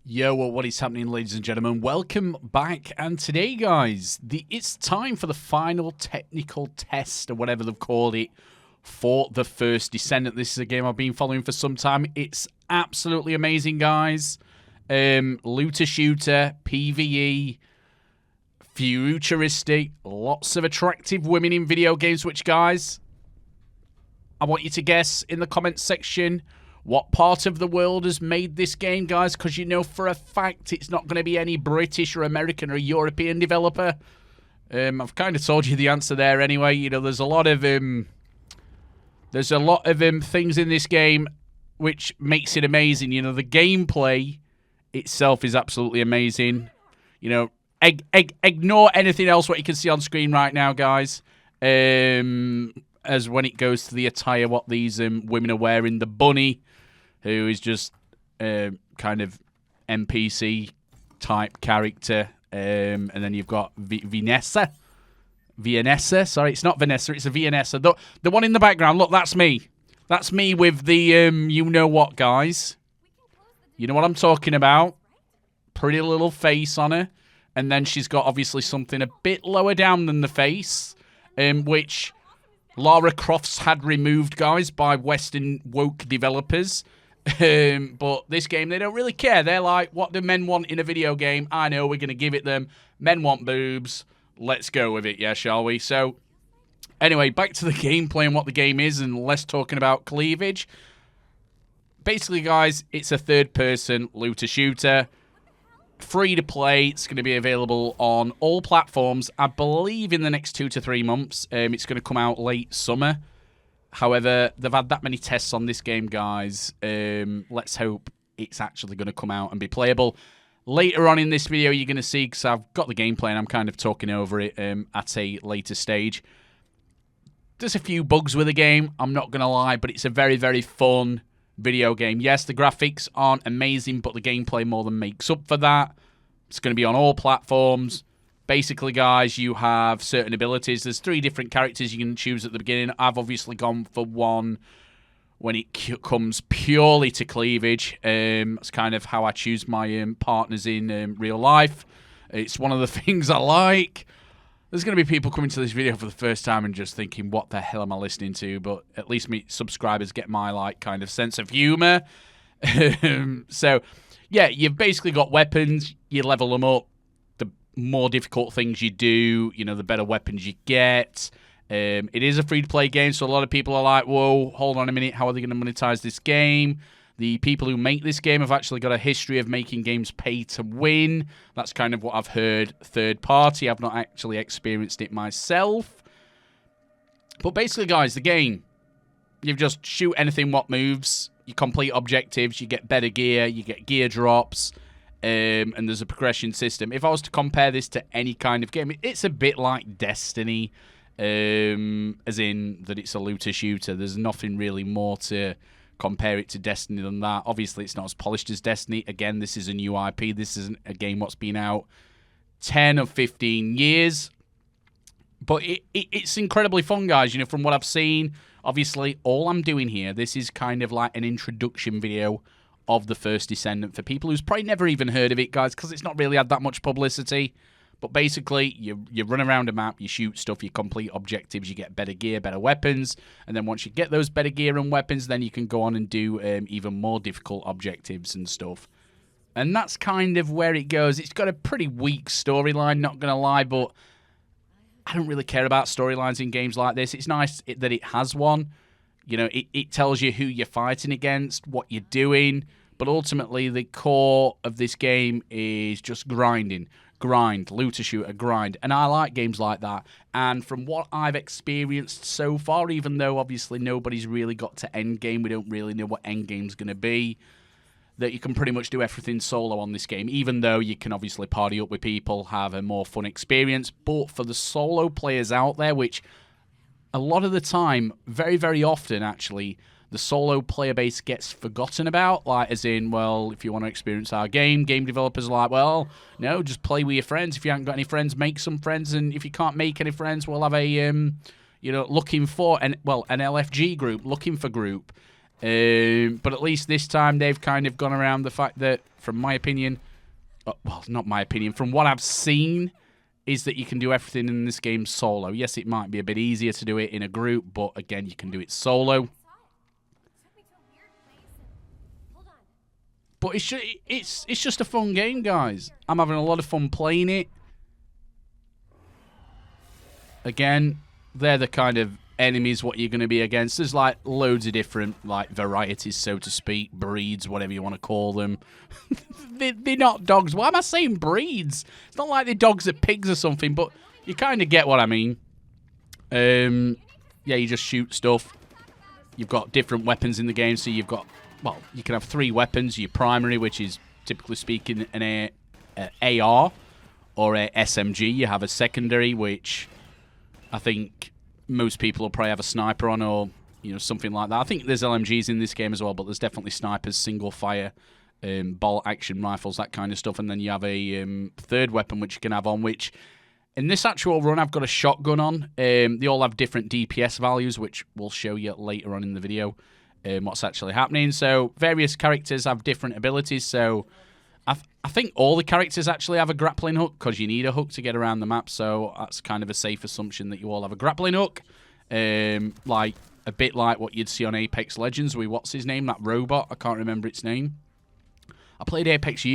Yo, well, what is happening, ladies and gentlemen? Welcome back. And today, guys, it's time for the final technical test, or whatever they've called it, for the First Descendant. This is a game I've been following for some time. It's absolutely amazing, guys. Looter shooter, PvE, futuristic, lots of attractive women in video games, which, guys, I want you to guess in the comments section what part of the world has made this game, guys, because you know for a fact it's not going to be any British or American or European developer. I've kind of told you the answer there anyway. You know, there's a lot of things in this game which makes it amazing. You know, the gameplay itself is absolutely amazing. You know, ignore anything else what you can see on screen right now, guys. As when it goes to the attire, what these women are wearing, the bunny, who is just kind of NPC type character, and then you've got Vanessa. Sorry, it's not Vanessa, it's a Vanessa. The one in the background, look, that's me. That's me with the you know what, guys. You know what I'm talking about. Pretty little face on her, and then she's got obviously something a bit lower down than the face, which Lara Croft's had removed, guys, by Western woke developers. But this game, they don't really care. They're like, what do men want in a video game? I know, we're going to give it them. Men want boobs. Let's go with it, yeah, shall we? So, anyway, back to the gameplay and what the game is, and less talking about cleavage. Basically, guys, it's a third-person looter shooter. Free to play. It's going to be available on all platforms, I believe, in the next 2 to 3 months. It's going to come out late summer. However, they've had that many tests on this game, guys. Let's hope it's actually going to come out and be playable. Later on in this video, you're going to see, because I've got the gameplay and I'm kind of talking over it at a later stage. There's a few bugs with the game, I'm not going to lie, but it's a very, very fun video game. Yes, the graphics aren't amazing, but the gameplay more than makes up for that. It's going to be on all platforms. Basically, guys, you have certain abilities. There's 3 different characters you can choose at the beginning. I've obviously gone for one when it comes purely to cleavage. That's kind of how I choose my partners in real life. It's one of the things I like. There's going to be people coming to this video for the first time and just thinking, what the hell am I listening to? But at least me subscribers get my, like, kind of sense of humor. So, yeah, you've basically got weapons. You level them up. The more difficult things you do, you know, the better weapons you get. It is a free-to-play game, so a lot of people are like, whoa, hold on a minute, how are they going to monetize this game? The people who make this game have actually got a history of making games pay to win. That's kind of what I've heard third party. I've not actually experienced it myself. But basically, guys, the game, you just shoot anything what moves. You complete objectives. You get better gear. You get gear drops. And there's a progression system. If I was to compare this to any kind of game, it's a bit like Destiny, as in that it's a looter shooter. There's nothing really more to compare it to Destiny than that. Obviously, it's not as polished as Destiny. Again, this is a new IP. This isn't a game what's been out 10 or 15 years. But it's incredibly fun, guys. You know, from what I've seen, obviously, all I'm doing here, this is kind of like an introduction video of the First Descendant for people who's probably never even heard of it, guys, because it's not really had that much publicity. But basically, you run around a map, you shoot stuff, you complete objectives, you get better gear, better weapons, and then once you get those better gear and weapons, then you can go on and do even more difficult objectives and stuff. And that's kind of where it goes. It's got a pretty weak storyline, not going to lie, but I don't really care about storylines in games like this. It's nice that it has one. You know, it tells you who you're fighting against, what you're doing, but ultimately the core of this game is just grinding. Grind, looter shooter, grind. And I like games like that. And from what I've experienced so far, even though obviously nobody's really got to endgame, we don't really know what endgame's going to be, that you can pretty much do everything solo on this game, even though you can obviously party up with people, have a more fun experience. But for the solo players out there, which a lot of the time, very, very often actually, the solo player base gets forgotten about, like as in, well, if you want to experience our game developers are like, well, no, just play with your friends. If you haven't got any friends, make some friends, and if you can't make any friends, we'll have a, you know, looking for, an LFG group, looking for group. But at least this time they've kind of gone around the fact that, from my opinion, well, not my opinion, from what I've seen, is that you can do everything in this game solo. Yes, it might be a bit easier to do it in a group, but again, you can do it solo. But it's just a fun game, guys. I'm having a lot of fun playing it. Again, they're the kind of enemies what you're going to be against. There's like loads of different like varieties, so to speak, breeds, whatever you want to call them. They're not dogs. Why am I saying breeds? It's not like they're dogs or pigs or something, but you kind of get what I mean. Yeah, you just shoot stuff. You've got different weapons in the game, so you've got, well, you can have 3 weapons. Your primary, which is typically speaking an AR or a SMG. You have a secondary, which I think most people will probably have a sniper on, or something like that. I think there's LMGs in this game as well, but there's definitely snipers, single fire, bolt action rifles, that kind of stuff. And then you have a third weapon which you can have on, which in this actual run I've got a shotgun on. They all have different DPS values, which we'll show you later on in the video what's actually happening. So various characters have different abilities. So I think all the characters actually have a grappling hook, because you need a hook to get around the map. So that's kind of a safe assumption that you all have a grappling hook. Like a bit like what you'd see on Apex Legends with, what's his name, that robot, I can't remember its name. I played Apex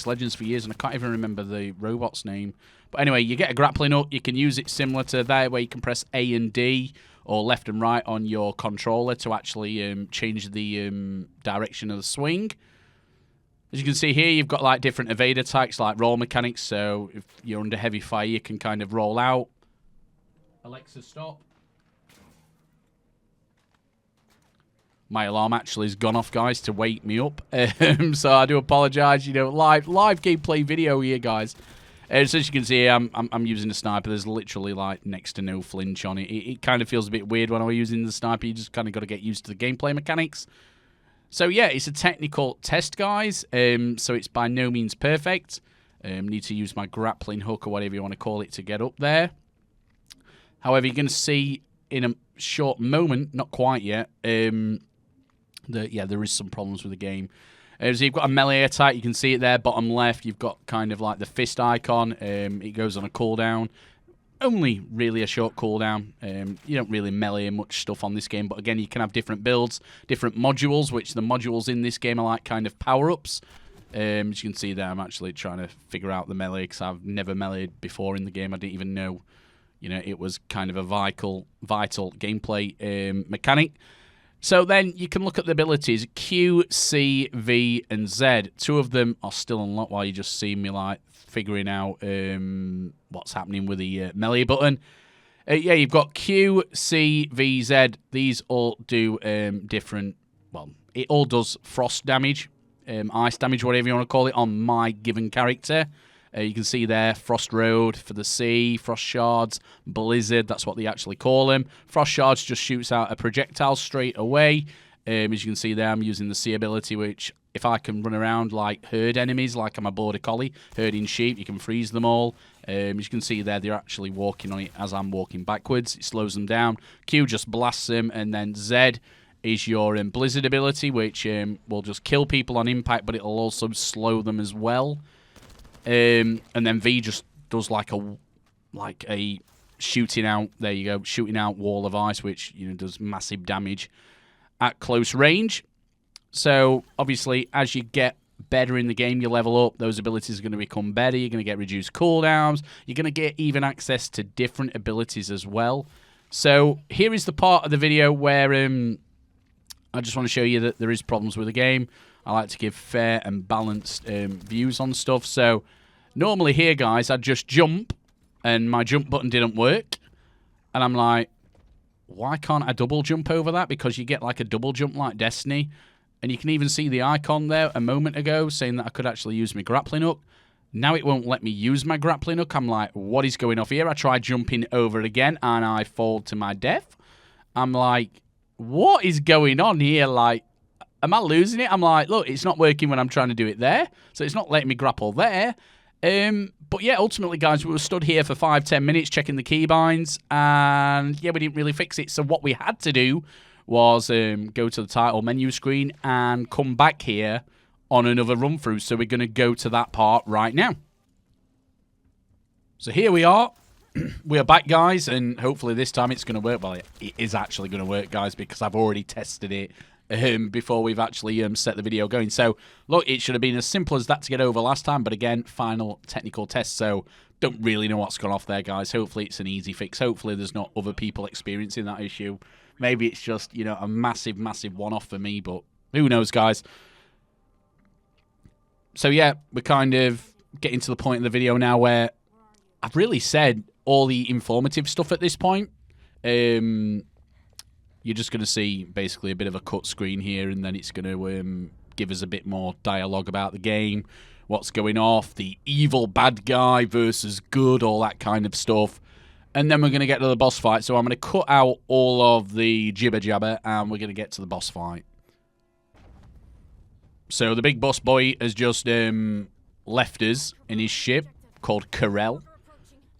Legends for years and I can't even remember the robot's name. But anyway, you get a grappling hook. You can use it similar to that, where you can press A and D or left and right on your controller to actually change the direction of the swing. As you can see here, you've got like different evade attacks, like roll mechanics. So if you're under heavy fire, you can kind of roll out. Alexa, stop. My alarm actually has gone off, guys, to wake me up. So I do apologise. Live gameplay video here, guys. So as you can see, I'm using the sniper. There's literally like next to no flinch on it. It kind of feels a bit weird when I'm using the sniper. You just kind of got to get used to the gameplay mechanics. So yeah, it's a technical test, guys. So it's by no means perfect. Need to use my grappling hook or whatever you want to call it to get up there. However, you're going to see in a short moment, not quite yet, there is some problems with the game. So you've got a melee attack. You can see it there, bottom left. You've got kind of like the fist icon. It goes on a cooldown. Only really a short cooldown. You don't really melee much stuff on this game, but again, you can have different builds, different modules, which the modules in this game are like kind of power-ups. As you can see there, I'm actually trying to figure out the melee, because I've never meleeed before in the game. I didn't even know, it was kind of a vital gameplay mechanic. So then you can look at the abilities, Q, C, V, and Z. 2 of them are still unlocked while you just see me like figuring out what's happening with the melee button. Yeah, you've got Q, C, V, Z. These all do different, well, it all does frost damage, ice damage, whatever you want to call it, on my given character. You can see there, Frost Road for the sea, Frost Shards, Blizzard, that's what they actually call them. Frost Shards just shoots out a projectile straight away. As you can see there, I'm using the sea ability, which if I can run around like herd enemies, like I'm a border collie, herding sheep, you can freeze them all. As you can see there, they're actually walking on it as I'm walking backwards. It slows them down. Q just blasts them, and then Z is your Blizzard ability, which will just kill people on impact, but it'll also slow them as well. And then V just does like a shooting out, there you go, shooting out wall of ice, which does massive damage at close range. So obviously, as you get better in the game, you level up, those abilities are going to become better. You're going to get reduced cooldowns. You're going to get even access to different abilities as well. So here is the part of the video where I just want to show you that there is problems with the game. I like to give fair and balanced views on stuff. So normally here, guys, I'd just jump, and my jump button didn't work. And I'm like, why can't I double jump over that? Because you get like a double jump like Destiny. And you can even see the icon there a moment ago saying that I could actually use my grappling hook. Now it won't let me use my grappling hook. I'm like, what is going off here? I tried jumping over it again, and I fall to my death. I'm like, what is going on here? Like, am I losing it? I'm like, look, it's not working when I'm trying to do it there. So it's not letting me grapple there. But yeah, ultimately, guys, we were stood here for 5-10 minutes checking the keybinds. And yeah, we didn't really fix it. So what we had to do was go to the title menu screen and come back here on another run through. So we're going to go to that part right now. So here we are. We are back, guys, and hopefully this time it's going to work. Well, it is actually going to work, guys, because I've already tested it before we've actually set the video going. So, look, it should have been as simple as that to get over last time, but again, final technical test, so don't really know what's gone off there, guys. Hopefully it's an easy fix. Hopefully there's not other people experiencing that issue. Maybe it's just, you know, a massive, massive one-off for me, but who knows, guys. So, yeah, we're kind of getting to the point in the video now where I've really said all the informative stuff at this point. You're just going to see basically a bit of a cut screen here, and then it's going to give us a bit more dialogue about the game, what's going off, the evil bad guy versus good, all that kind of stuff. And then we're going to get to the boss fight. So I'm going to cut out all of the jibber-jabber, and we're going to get to the boss fight. So the big boss boy has just left us in his ship called Corel.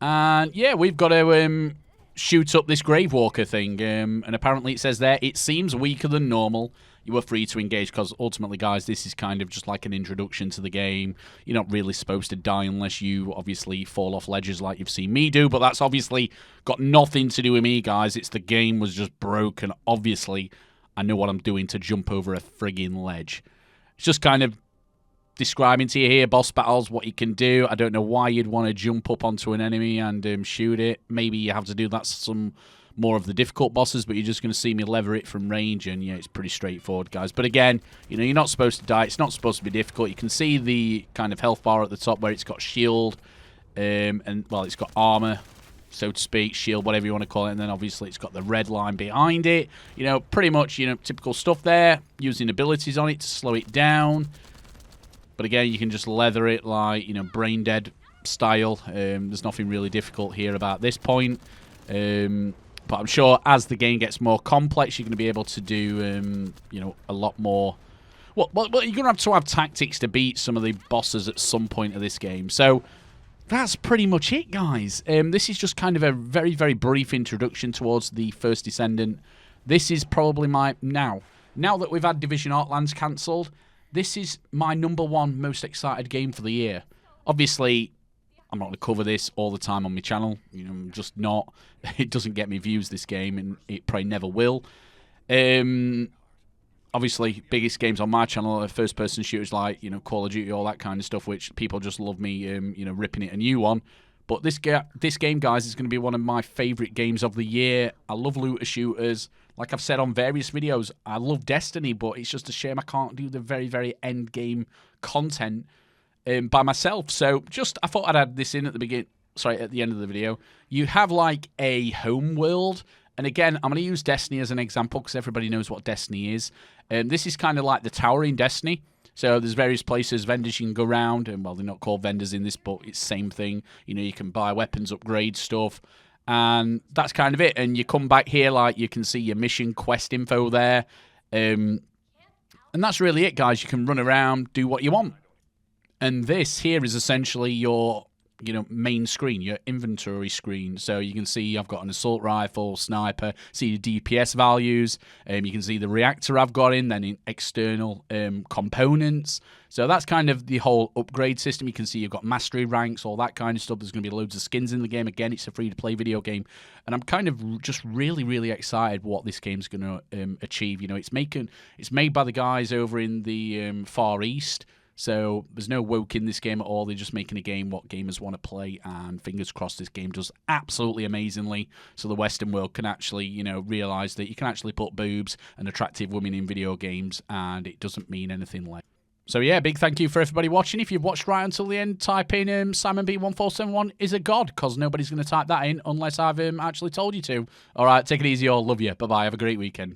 And yeah, we've got to shoot up this Gravewalker thing. And apparently it says there, it seems weaker than normal. You are free to engage, because ultimately, guys, this is kind of just like an introduction to the game. You're not really supposed to die unless you obviously fall off ledges like you've seen me do. But that's obviously got nothing to do with me, guys. It's the game was just broken. Obviously, I know what I'm doing to jump over a frigging ledge. It's just kind of describing to you here, boss battles, what you can do. I don't know why you'd want to jump up onto an enemy and shoot it. Maybe you have to do that some more of the difficult bosses, but you're just going to see me lever it from range, and yeah, it's pretty straightforward, guys. But again, you know, you're not supposed to die. It's not supposed to be difficult. You can see the kind of health bar at the top where it's got shield, and, well, it's got armor, so to speak, shield, whatever you want to call it, and then obviously it's got the red line behind it. You know, pretty much, you know, typical stuff there, using abilities on it to slow it down. But again, you can just leather it like, you know, brain dead style. There's nothing really difficult here about this point. But I'm sure as the game gets more complex, you're going to be able to do, you know, a lot more. Well, you're going to have tactics to beat some of the bosses at some point of this game. So that's pretty much it, guys. This is just kind of a very, very brief introduction towards the First Descendant. This is probably my... Now that we've had Division Heartlands cancelled, this is my #1 most excited game for the year. Obviously, I'm not going to cover this all the time on my channel. You know, I'm just not. It doesn't get me views, this game, and it probably never will. Obviously, biggest games on my channel are first-person shooters like, you know, Call of Duty, all that kind of stuff, which people just love me, you know, ripping it a new one. But this game, guys, is going to be one of my favourite games of the year. I love looter shooters. Like I've said on various videos, I love Destiny, but it's just a shame I can't do the very, very end game content by myself. So I thought I'd add this in at the end of the video. You have like a home world, and again, I'm going to use Destiny as an example because everybody knows what Destiny is. This is kind of like the tower in Destiny. So there's various places, vendors you can go around, and well, they're not called vendors in this, but it's the same thing. You know, you can buy weapons, upgrade stuff, and that's kind of it. And you come back here, like you can see your mission quest info there, and that's really it, guys. You can run around, do what you want, and this here is essentially your, you know, main screen, your inventory screen. So you can see I've got an assault rifle, sniper, see your DPS values. You can see the reactor I've got in, then in external components. So that's kind of the whole upgrade system. You can see you've got mastery ranks, all that kind of stuff. There's going to be loads of skins in the game. Again, it's a free-to-play video game. And I'm kind of just really, really excited what this game's going to achieve. You know, it's made by the guys over in the Far East. So there's no woke in this game at all. They're just making a game what gamers want to play, and fingers crossed this game does absolutely amazingly so the Western world can actually, you know, realise that you can actually put boobs and attractive women in video games and it doesn't mean anything less. So yeah, big thank you for everybody watching. If you've watched right until the end, type in SimonB1471 is a god, because nobody's going to type that in unless I've actually told you to. Alright, take it easy all. Love you. Bye-bye. Have a great weekend.